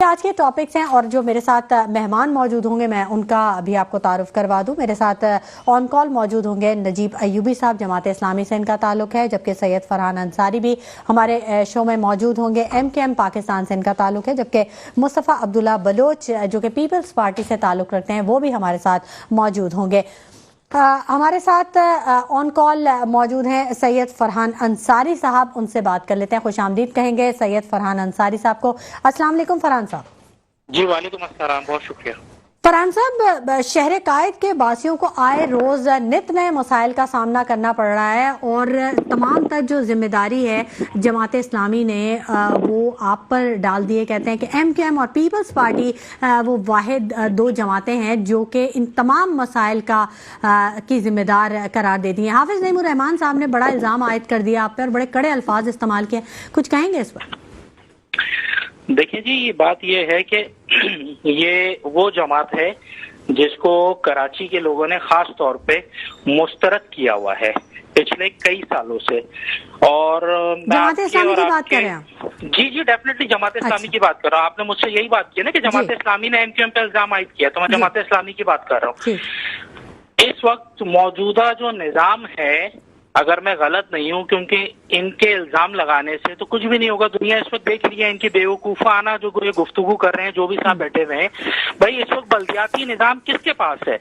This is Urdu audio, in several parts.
آج کے ٹاپکس ہیں اور جو میرے ساتھ مہمان موجود ہوں گے میں ان کا بھی آپ کو تعارف کروا دوں. میرے ساتھ آن کال موجود ہوں گے نجیب ایوبی صاحب، جماعت اسلامی سے ان کا تعلق ہے، جبکہ سید فرحان انصاری بھی ہمارے شو میں موجود ہوں گے. MKM پاکستان سے ان کا تعلق ہے، جبکہ مصطفیٰ عبداللہ بلوچ جو کہ پیپلز پارٹی سے تعلق رکھتے ہیں وہ بھی ہمارے ساتھ موجود ہوں گے. ہمارے ساتھ آن کال موجود ہیں سید فرحان انصاری صاحب، ان سے بات کر لیتے ہیں. خوش آمدید کہیں گے سید فرحان انصاری صاحب کو. السلام علیکم فرحان صاحب. جی وعلیکم السلام، بہت شکریہ. فرحان صاحب، شہر قائد کے باسیوں کو آئے روز نت نئے مسائل کا سامنا کرنا پڑ رہا ہے اور تمام تر جو ذمہ داری ہے جماعت اسلامی نے وہ آپ پر ڈال دیے. کہتے ہیں کہ MKM اور پیپلز پارٹی وہ واحد دو جماعتیں ہیں جو کہ ان تمام مسائل کی ذمہ دار قرار دے دی ہیں. حافظ نعیم الرحمان صاحب نے بڑا الزام عائد کر دیا آپ پہ اور بڑے کڑے الفاظ استعمال کیے، کچھ کہیں گے اس پر؟ دیکھیں جی، یہ بات یہ ہے کہ یہ وہ جماعت ہے جس کو کراچی کے لوگوں نے خاص طور پہ مسترد کیا ہوا ہے پچھلے کئی سالوں سے. اور جماعت اسلامی کی بات کر رہے ہیں؟ جی ڈیفینیٹلی جماعت اسلامی کی بات کر رہا ہوں. آپ نے مجھ سے یہی بات کی نا کہ جماعت اسلامی نے MKM پہ الزام عائد کیا، تو میں جماعت اسلامی کی بات کر رہا ہوں. اس وقت موجودہ جو نظام ہے، اگر میں غلط نہیں ہوں، کیونکہ ان کے الزام لگانے سے تو کچھ بھی نہیں ہوگا. دنیا اس وقت دیکھ رہی ہے ان کی بیوقوفانہ جو یہ گفتگو کر رہے ہیں، جو بھی صاحب بیٹھے ہوئے ہیں. بھائی اس وقت بلدیاتی نظام کس کے پاس ہے؟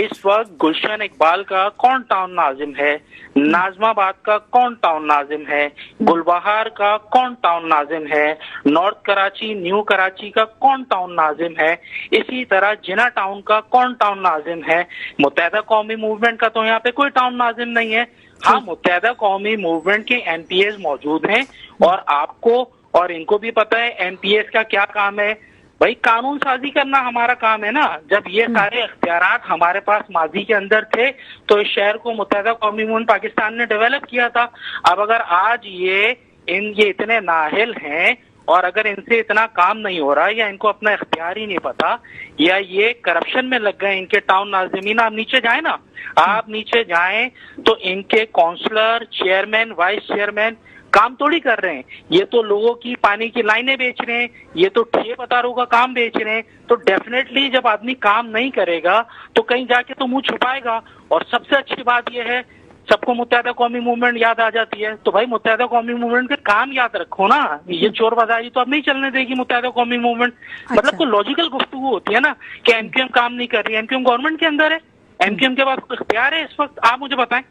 اس وقت گلشن اقبال کا کون ٹاؤن ناظم ہے؟ ناظم آباد کا کون ٹاؤن ناظم ہے؟ گلبہار کا کون ٹاؤن ناظم ہے؟ نارتھ کراچی، نیو کراچی کا کون ٹاؤن ناظم ہے؟ اسی طرح جنا ٹاؤن کا کون ٹاؤن ناظم ہے؟ متحدہ قومی موومنٹ کا تو یہاں پہ کوئی ٹاؤن ناظم نہیں ہے. ہاں، متحدہ قومی موومنٹ کے MPAs موجود ہیں اور آپ کو اور ان کو بھی پتہ ہے MPAs کا کیا کام ہے. بھائی قانون سازی کرنا ہمارا کام ہے نا. جب یہ سارے اختیارات ہمارے پاس ماضی کے اندر تھے تو اس شہر کو متحدہ قومی موومنٹ پاکستان نے ڈیولپ کیا تھا. اب اگر آج یہ اتنے نااہل ہیں اور اگر ان سے اتنا کام نہیں ہو رہا یا ان کو اپنا اختیار ہی نہیں پتا یا یہ کرپشن میں لگ گئے ان کے ٹاؤن ناظمین، آپ نیچے جائیں نا، آپ نیچے جائیں تو ان کے کونسلر، چیئرمین، وائس چیئرمین کام توڑی کر رہے ہیں. یہ تو لوگوں کی پانی کی لائنیں بیچ رہے ہیں، یہ تو ٹھیے پتاروں کا کام بیچ رہے ہیں. تو ڈیفینیٹلی جب آدمی کام نہیں کرے گا تو کہیں جا کے تو منہ چھپائے گا. اور سب سے اچھی بات یہ ہے، سب کو متحدہ قومی موومنٹ یاد آ جاتی ہے، تو بھائی متحدہ قومی موومنٹ کے کام یاد رکھو نا. یہ چور بازاری تو اب نہیں چلنے دے گی متحدہ قومی موومنٹ. مطلب کوئی لاجیکل گفتگو ہوتی ہے نا کہ MKM کام نہیں کر رہی. MKM گورنمنٹ کے اندر ہے، MKM کے پاس اختیار ہے اس وقت. آپ مجھے بتائیں.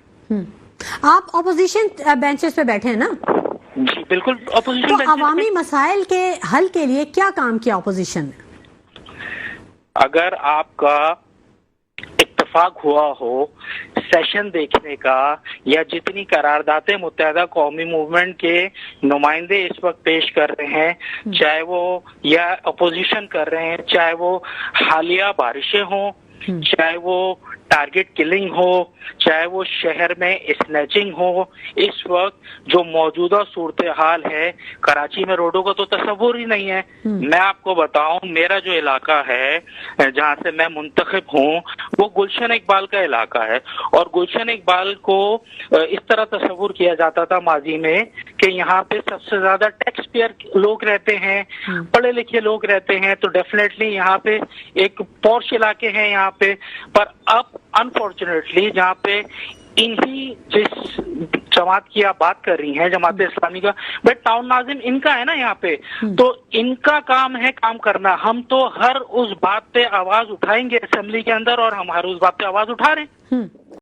آپ اپوزیشن بینچز پہ بیٹھے ہیں نا؟ جی بالکل اپوزیشن. تو عوامی مسائل کے حل کے لیے کیا کام کیا اپوزیشن نے؟ اگر آپ کا اتفاق ہوا ہو سیشن دیکھنے کا یا جتنی قراردادیں متحدہ قومی موومنٹ کے نمائندے اس وقت پیش کر رہے ہیں، چاہے وہ یا اپوزیشن کر رہے ہیں، چاہے وہ حالیہ بارشیں ہوں، چاہے وہ ٹارگٹ کلنگ ہو، چاہے وہ شہر میں اسنیچنگ ہو، اس وقت جو موجودہ صورتحال ہے کراچی میں روڈوں کا تو تصور ہی نہیں ہے. میں آپ کو بتاؤں، میرا جو علاقہ ہے جہاں سے میں منتخب ہوں وہ گلشن اقبال کا علاقہ ہے. اور گلشن اقبال کو اس طرح تصور کیا جاتا تھا ماضی میں کہ یہاں پہ سب سے زیادہ ٹیکس پیئر لوگ رہتے ہیں، پڑھے لکھے لوگ رہتے ہیں، تو ڈیفینیٹلی یہاں پہ ایک پورش علاقے ہیں یہاں پہ. پر اب انفارچونیٹلی جہاں پہ انہی جس جماعت کی آپ بات کر رہی ہیں، جماعت اسلامی کا، بٹ ٹاؤن ناظم ان کا ہے نا یہاں پہ، تو ان کا کام ہے کام کرنا. ہم تو ہر اس بات پہ آواز اٹھائیں گے اسمبلی کے اندر اور ہم ہر اس بات پہ آواز اٹھا رہے ہیں.